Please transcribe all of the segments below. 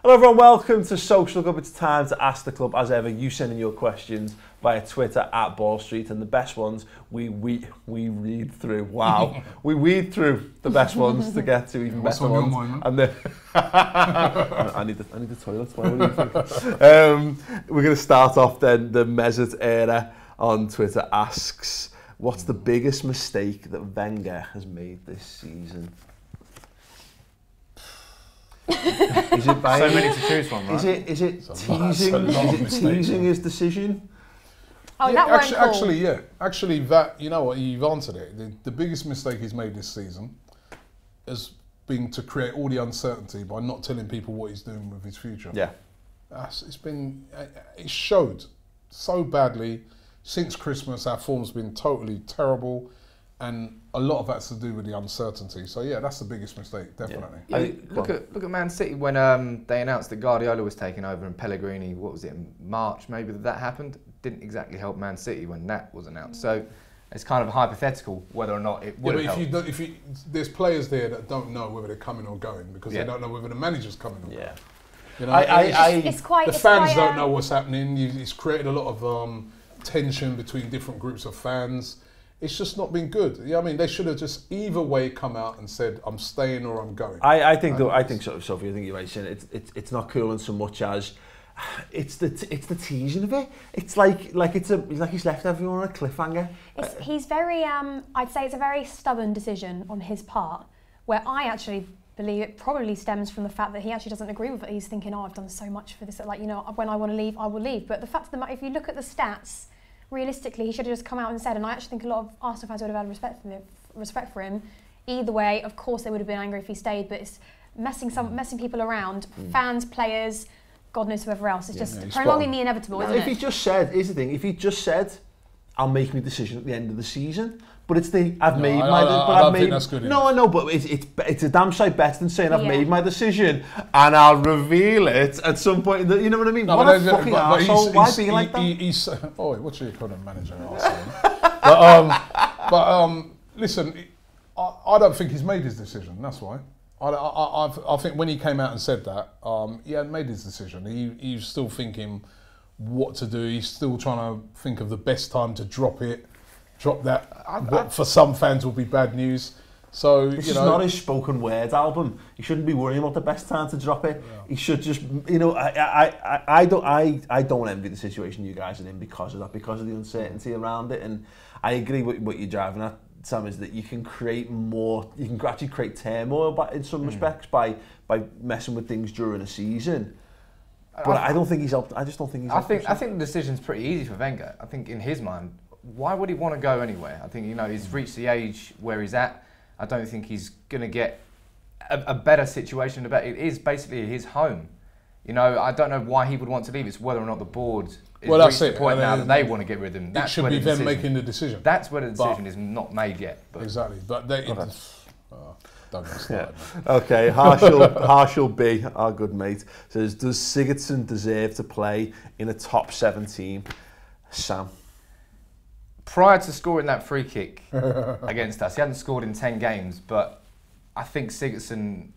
Hello everyone, welcome to Social Club. It's time to ask the club. As ever, you send in your questions via Twitter at Ball Street, and the best ones we read through. Wow, we weed through the best ones to get to even better ones. Your mind, and I need the toilet. What do you think? We're going to start off then. The Mesut era on Twitter asks, "What's the biggest mistake that Wenger has made this season?" Is it so many to choose from, right? Is it teasing his decision? Oh, yeah, that weren't cool. Actually, that, you know what, you've answered it. The biggest mistake he's made this season has been to create all the uncertainty by not telling people what he's doing with his future. Yeah, it showed so badly since Christmas. Our form's been totally terrible, and a lot of that's to do with the uncertainty. So yeah, that's the biggest mistake, definitely. Yeah. Look at Man City when they announced that Guardiola was taking over and Pellegrini, what was it, in March maybe that happened? Didn't exactly help Man City when that was announced. So it's kind of hypothetical whether or not it would have helped. If there's players there that don't know whether they're coming or going because they don't know whether the manager's coming or going. You know, the fans don't know what's happening. It's created a lot of tension between different groups of fans. It's just not been good. I mean, they should have just either way come out and said, "I'm staying" or "I'm going." I think so, Sophie. I think you're right, saying it's not cool in so much as it's the teasing of it. It's like he's left everyone on a cliffhanger. He's very I'd say it's a very stubborn decision on his part, where I actually believe it probably stems from the fact that he actually doesn't agree with it. He's thinking, "Oh, I've done so much for this. Like, you know, when I want to leave, I will leave." But the fact of the matter, if you look at the stats, realistically, he should have just come out and said, and I actually think a lot of Arsenal fans would have had respect for him. Either way, of course, they would have been angry if he stayed, but it's messing people around, fans, players, God knows whoever else. It's just prolonging the inevitable, isn't it? If he just said, here's the thing, if he just said, "I'll make my decision at the end of the season," but it's the I know, but it's a damn sight better than saying I've made my decision and I'll reveal it at some point. You know what I mean? No, what a fucking arsehole. Why being like that? What's your economic manager? but listen, I don't think he's made his decision. That's why. I think when he came out and said that, he hadn't made his decision. He's still thinking what to do. He's still trying to think of the best time to drop that. What for some fans will be bad news. So this is not his spoken word album. He shouldn't be worrying about the best time to drop it. Yeah. He should just, you know, I don't envy the situation you guys are in because of that, because of the uncertainty around it. And I agree with what you're driving at, Sam, is that you can create more. You can actually create turmoil, in some respects, by messing with things during a season. But I don't think he's helped. I just don't think he's. I think the decision's pretty easy for Wenger. I think in his mind, why would he want to go anywhere? I think, you know, he's reached the age where he's at. I don't think he's going to get a better situation. It is basically his home. You know, I don't know why he would want to leave. It's whether or not the board is reached the point now that they want to get rid of him. It should be them making the decision. That's where the decision is not made yet. But exactly. But they... Okay, Harshal B, our good mate, says, "Does Sigurdsson deserve to play in a top 7 team?" Sam? Prior to scoring that free kick against us, he hadn't scored in 10 games, but I think Sigurdsson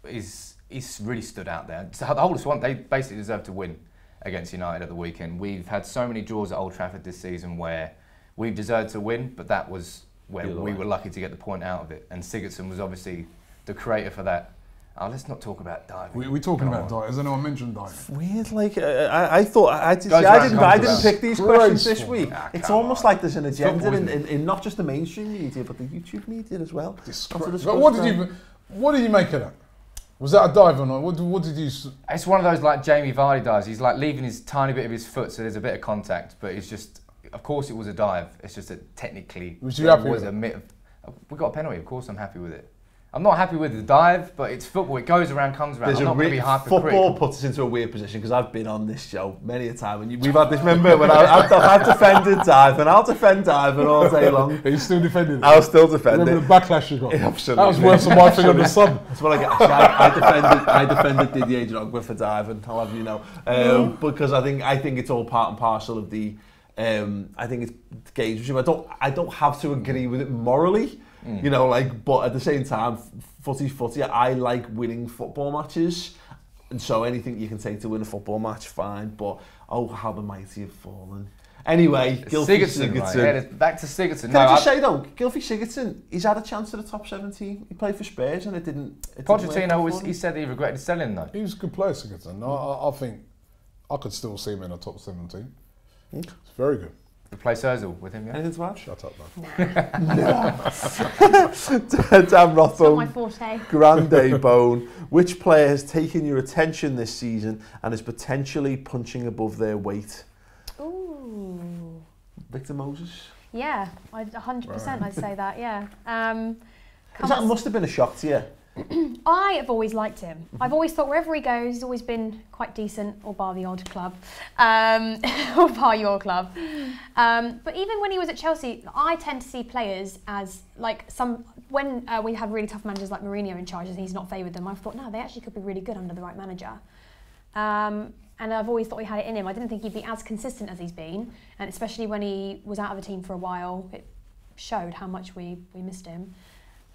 he's really stood out there. So the whole squad, they basically deserve to win against United at the weekend. We've had so many draws at Old Trafford this season where we've deserved to win, but that was where we were lucky to get the point out of it. And Sigurdsson was obviously the creator for that. Let's not talk about diving. We're talking about diving. Has anyone mentioned diving? It's weird, like I thought I didn't pick these questions this week. It's almost like there's an agenda in not just the mainstream media but the YouTube media as well. But what did you make of that? Was that a dive or not? What did you? It's one of those like Jamie Vardy dives. He's like leaving his tiny bit of his foot, so there's a bit of contact, but it's just. Of course, it was a dive. It's just that technically was you happy with it? We got a penalty. Of course, I'm happy with it. I'm not happy with the dive, but it's football. It goes around, comes around. I'm not going to be hypercritical. Football puts us into a weird position because I've been on this show many a time, and we've had this. Remember when I've defended dive, and I'll defend diving all day long. Are you still defending it? I'll still defend Remember it. the backlash you got? Absolutely. That was worse than my thing on the sun. That's what I get. I defended Didier Drogba for diving. I'll have you know, because I think it's all part and parcel of the. I think it's games. I don't have to agree with it morally, you know, like, but at the same time, footy's footy. I like winning football matches. And so anything you can take to win a football match, fine. But oh, how the mighty have fallen. Anyway, Gylfi Sigurdsson. Right. Yeah, back to Sigurdsson. Can I just say though, Gylfi Sigurdsson, he's had a chance at the top 17. He played for Spurs and it didn't. Pochettino, he said he regretted selling though. He was a good player, Sigurdsson. I think I could still see him in the top 17. It's very good. Replace Ozil with him, yeah? Anything to add? Shut up, man. Dan It's not my Rothbone, forte. Grande Bone. Which player has taken your attention this season and is potentially punching above their weight? Ooh. Victor Moses? Yeah, 100% I'd say that, yeah. That must have been a shock to you. I have always liked him. I've always thought wherever he goes, he's always been quite decent, or bar the odd club, or bar your club. But even when he was at Chelsea, I tend to see players as like when we had really tough managers like Mourinho in charge and he's not favoured them, I've thought, no, they actually could be really good under the right manager. And I've always thought he had it in him. I didn't think he'd be as consistent as he's been, and especially when he was out of the team for a while, it showed how much we missed him.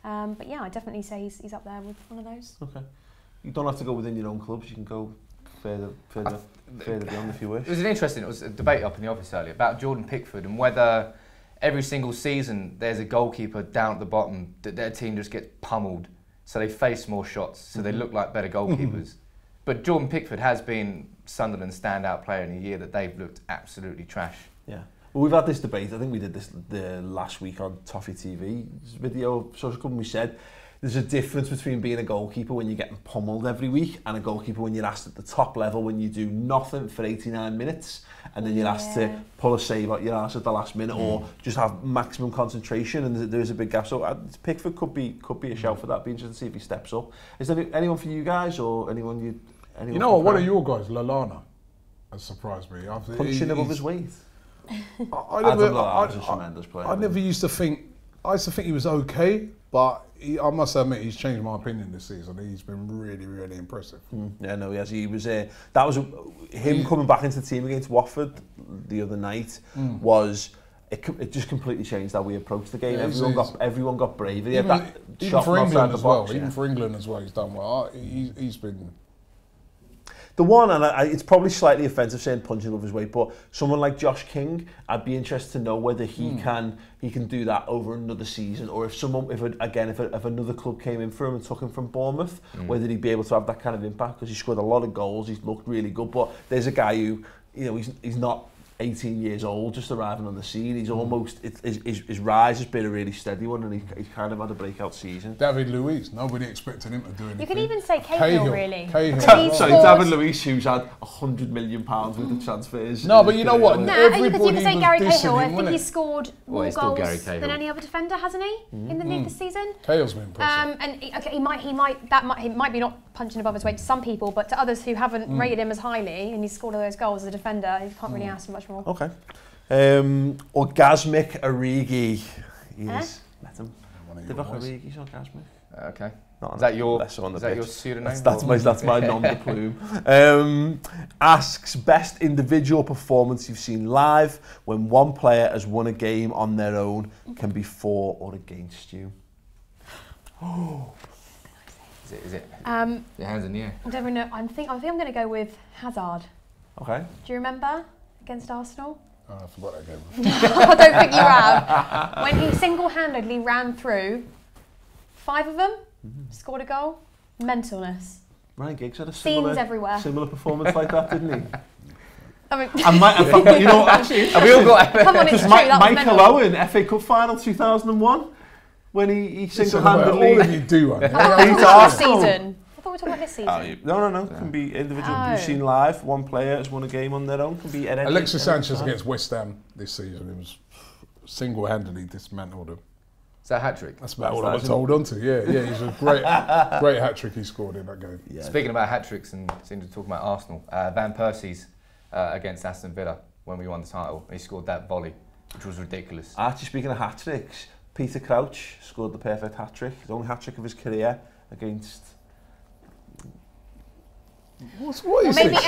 But yeah, I'd definitely say he's up there with one of those. Okay. You don't have to go within your own clubs. You can go further beyond if you wish. It was a debate up in the office earlier about Jordan Pickford and whether every single season there's a goalkeeper down at the bottom that their team just gets pummeled, so they face more shots, so they look like better goalkeepers. But Jordan Pickford has been Sunderland's standout player in a year that they've looked absolutely trash. Yeah. Well, we've had this debate. I think we did this the last week on Toffee TV's video. Social Club, and we said there's a difference between being a goalkeeper when you're getting pummeled every week and a goalkeeper when you're asked at the top level when you do nothing for 89 minutes and then you're asked to pull a save out your arse at the last minute or just have maximum concentration, and there's a big gap. So Pickford could be a shout for that. Be interested to see if he steps up. Is there anyone for you guys or anyone you? You know what? One of your guys, Lallana, has surprised me. Punching above his weight. I never used to think. I used to think he was okay, but I must admit he's changed my opinion this season. He's been really, really impressive. Yeah, no, he has. He was that was him coming back into the team against Watford the other night. It just completely changed how we approached the game. Yeah, everyone got braver. Even for England as well. Even for England as well, he's done well. He's been. The one, and it's probably slightly offensive saying punching above his weight, but someone like Josh King, I'd be interested to know whether he can do that over another season, or if another club came in for him and took him from Bournemouth, whether he'd be able to have that kind of impact, because he scored a lot of goals, he's looked really good, but there's a guy who, he's not 18 years old, just arriving on the scene. He's almost, his rise has been a really steady one, and he's kind of had a breakout season. David Luiz, nobody expected him to do anything. You could even say Cahill, really. Sorry, David Luiz, who's had £100 million worth of transfers. No, but you know what? Because you can say Gary Cahill. I think he's scored more goals than any other defender, hasn't he, in the league this season? Cahill's been impressive. And he might be not punching above his weight to some people, but to others who haven't rated him as highly, and he's scored all those goals as a defender, you can't really ask for much more. Okay. Orgasmic Origi. Met him. Divock Origi's orgasmic. Okay. Is that your pseudonym? That's my nom de plume. Asks best individual performance you've seen live when one player has won a game on their own, can be for or against you. Is it? Your hands in the air. I don't know. I think I'm going to go with Hazard. Okay. Do you remember against Arsenal? Oh, I forgot that game. I don't think you have. When he single-handedly ran through 5 of them, scored a goal. Mentalness. Ryan Giggs had a similar performance like that, didn't he? I mean, actually, have we all got? Come on, it's true. Michael Owen, FA Cup final 2001. When he single-handedly... All of you do, I thought we were talking about this season. No. It can be individual. You've seen live, one player has won a game on their own. Can be Alexis Sanchez against West Ham this season. It was single-handedly dismantled him. Is that a hat-trick? That's about all I was told on to. Yeah, he's a great hat-trick he scored in that game. Yeah. Speaking about hat-tricks and seem to talk about Arsenal, Van Persie's against Aston Villa when we won the title, he scored that volley, which was ridiculous. Actually, speaking of hat-tricks, Peter Crouch scored the perfect hat-trick, his only hat-trick of his career against... What is maybe this?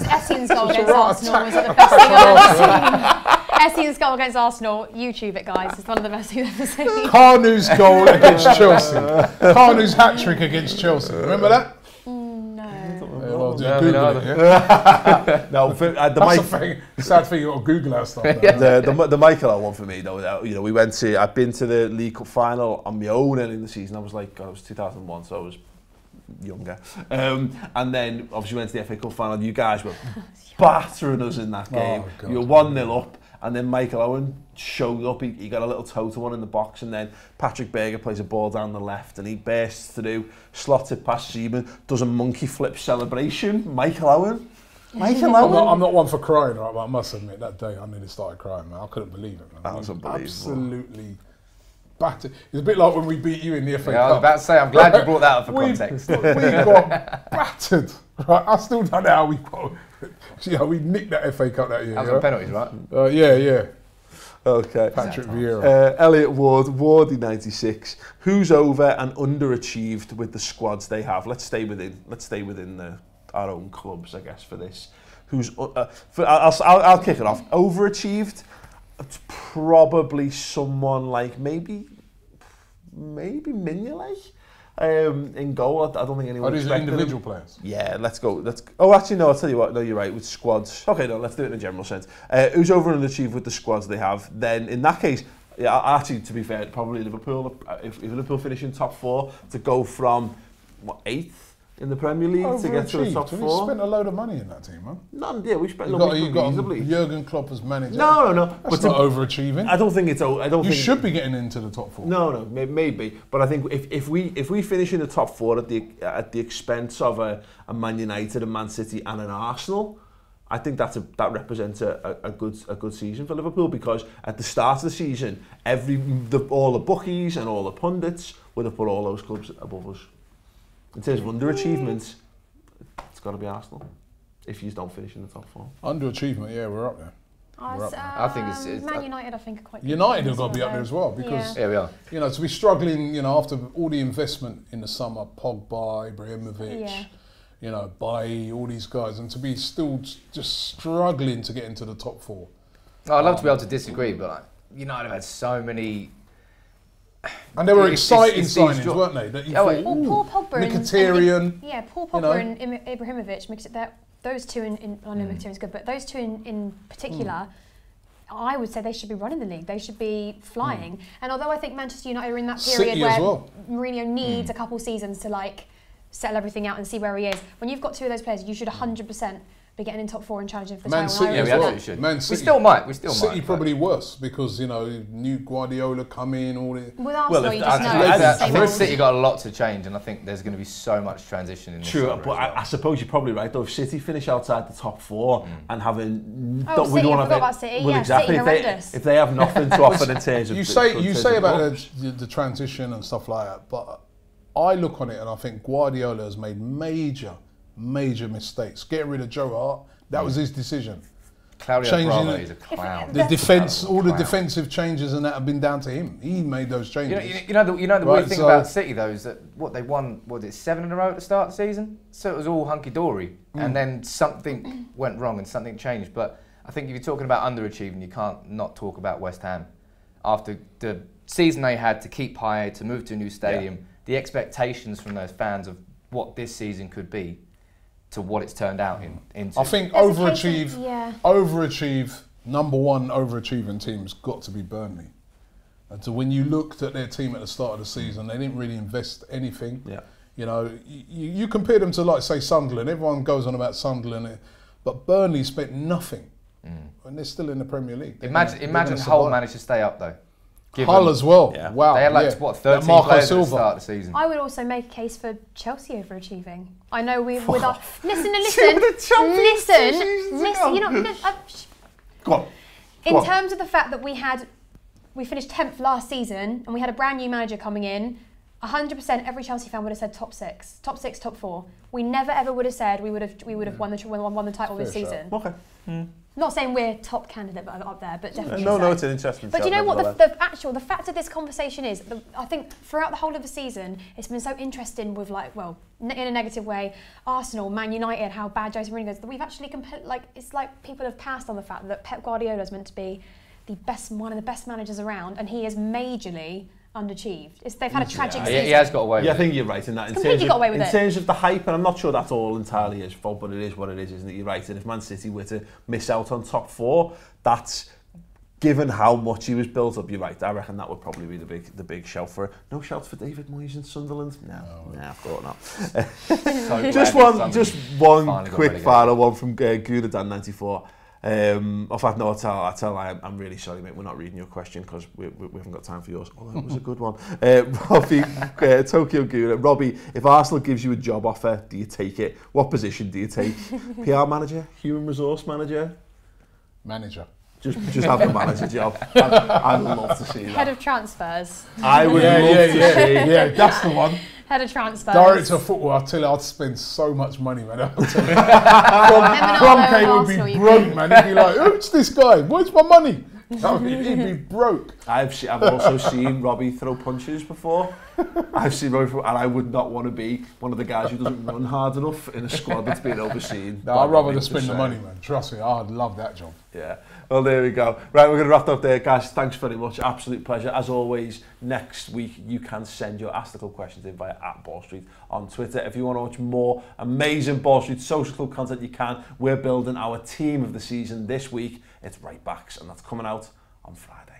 Essien's goal against Arsenal was the best thing I've ever seen. Essien's goal against Arsenal, YouTube it guys, it's one of the best you've ever seen. Carnou's goal against Chelsea. Carnou's hat-trick against Chelsea. Remember that? No. Well, to Google it, yeah? No, That's the thing. Sad thing, you got to Google that stuff. the Michael Owen one for me though. You know, I've been to the League Cup final on my own early in the season. I was like, it was 2001, so I was younger. And then obviously went to the FA Cup final. You guys were battering us in that game. God. You were 1-0 up, and then Michael Owen showed up. He got a little total one in the box, and then Patrick Berger plays a ball down the left, and he bursts through, slots it past Seaman, does a monkey flip celebration. Michael Owen. I'm not one for crying, right? But I must admit, that day I nearly started crying, man. I couldn't believe it, man. That was unbelievable. Absolutely battered. It's a bit like when we beat you in the FA Cup. I was about to say, I'm glad you brought that up for context. We got battered. Right? I still don't know how we got. We nicked that FA Cup that year. That was on penalties, right? Yeah. Okay. Patrick Vieira. Elliot Ward, Wardy 96. Who's over and underachieved with the squads they have? Let's stay within our own clubs, I guess, for this. Who's I'll kick it off. Overachieved. It's probably someone like maybe Mignolet in goal. I don't think anyone. These are individual players. Yeah, let's go. Oh, actually, no. I'll tell you what. No, you're right. With squads. Okay, no. Let's do it in a general sense. Who's over and achieved with the squads they have? Then, in that case, yeah. Actually, to be fair, probably Liverpool. If Liverpool finish in top 4, to go from 8th in the Premier League to get to the top 4. We spent a load of money in that team, man. None. Yeah, we spent. You got Jurgen Klopp as manager. No. That's not overachieving. I don't think it's. You should be getting into the top 4. No, maybe. But I think if we finish in the top 4 at the expense of a Man United, a Man City, and an Arsenal, I think that represents a good season for Liverpool, because at the start of the season, all the bookies and all the pundits would have put all those clubs above us. In terms of underachievements, it's got to be Arsenal if you don't finish in the top 4. Underachievement, yeah, we're up there. I think it's Man United. I think are quite. United have got to be up there as well, because we are. To be struggling, after all the investment in the summer, Pogba, Ibrahimovic, Bailly, all these guys, and to be still just struggling to get into the top 4. I'd love to be able to disagree, but United have had so many. And they were exciting signings, weren't they? That you thought, Paul Pogba Mkhitaryan. Paul Pogba and Ibrahimovic. Those two I know Mkhitaryan's good, but those two in particular, I would say they should be running the league. They should be flying. And although I think Manchester United are in that period City where Mourinho needs a couple seasons to settle everything out and see where he is, when you've got 2 of those players, you should 100% be getting in top 4 and challenging for the Man title. City, we absolutely should. Man City. We still might. City probably worse, because new Guardiola come in, all the. With Arsenal, you just know. City got a lot to change, and I think there's going to be so much transition in this. True, but I suppose you're probably right though. If City finish outside the top 4 and having, City, I forgot about City. Well, yeah, exactly. City If they have nothing to offer in terms of you say about the transition and stuff like that, but I look on it and I think Guardiola has made major mistakes. Getting rid of Joe Hart. That was his decision. Claudio Bravo is a clown. The defence, all the defensive changes and that have been down to him. He made those changes. You know the weird thing about City though is that they won, 7 in a row at the start of the season? So it was all hunky-dory. And then something went wrong and something changed. But I think if you're talking about underachieving, you can't not talk about West Ham. After the season they had to keep high, to move to a new stadium, the expectations from those fans of what this season could be to what it's turned out into. I think overachieve, number one overachieving team's got to be Burnley. And so when you looked at their team at the start of the season, they didn't really invest anything. Yeah. You compare them to, say, Sunderland. Everyone goes on about Sunderland, but Burnley spent nothing. And they're still in the Premier League. Imagine Hull managed to stay up though. Hull as well. Yeah. Wow. They had 13 players at the start of the season. I would also make a case for Chelsea overachieving. I know listen. Go on. In terms of the fact that we finished 10th last season and we had a brand new manager coming in, 100% every Chelsea fan would have said top 6, top 4. We never ever would have said we would have won the title this season. Okay. Not saying we're top candidate up there, but definitely. No, it's an interesting. But you know what the fact of this conversation is? I think throughout the whole of the season, it's been so interesting with in a negative way, Arsenal, Man United, how bad Jose Mourinho is. That we've actually it's like people have passed on the fact that Pep Guardiola is meant to be one of the best managers around, and he has majorly underachieved. They've had a tragic season. He has got away with it. I think you're right in that. In terms of the hype, and I'm not sure that's all entirely his fault, but it is what it is, isn't it? You're right. And if Man City were to miss out on top 4, that's, given how much he was built up, you're right. I reckon that would probably be the big shout for it. No shouts for David Moyes in Sunderland? No, I thought not. Just one quick final one from Gunadan94. In fact, no, I'll tell I'm really sorry, mate. We're not reading your question because we haven't got time for yours. Although it was a good one. Robbie, Tokyo Guna. Robbie, if Arsenal gives you a job offer, do you take it? What position do you take? PR manager? Human resource manager? Manager. Just have the manager job. I'd love to see that. Head of transfers. I would love to see. Yeah, that's the one. Head of transfers. Director of football, I tell you, I'd spend so much money, man. I'll tell you. Crumcake would be broke, man. He'd be like, who's this guy? Where's my money? He'd be broke. I've also seen Robbie throw punches before. I've seen Robbie throw, and I would not want to be one of the guys who doesn't run hard enough in a squad that's being overseen. No, I'd rather just spend the money, man. Trust me, I'd love that job. Yeah. Well, there we go. Right, we're going to wrap up there, guys. Thanks very much. Absolute pleasure. As always, next week you can send your Astical questions in via @BallStreet on Twitter. If you want to watch more amazing Ball Street social club content, you can. We're building our team of the season this week. It's Right Backs, and that's coming out on Friday.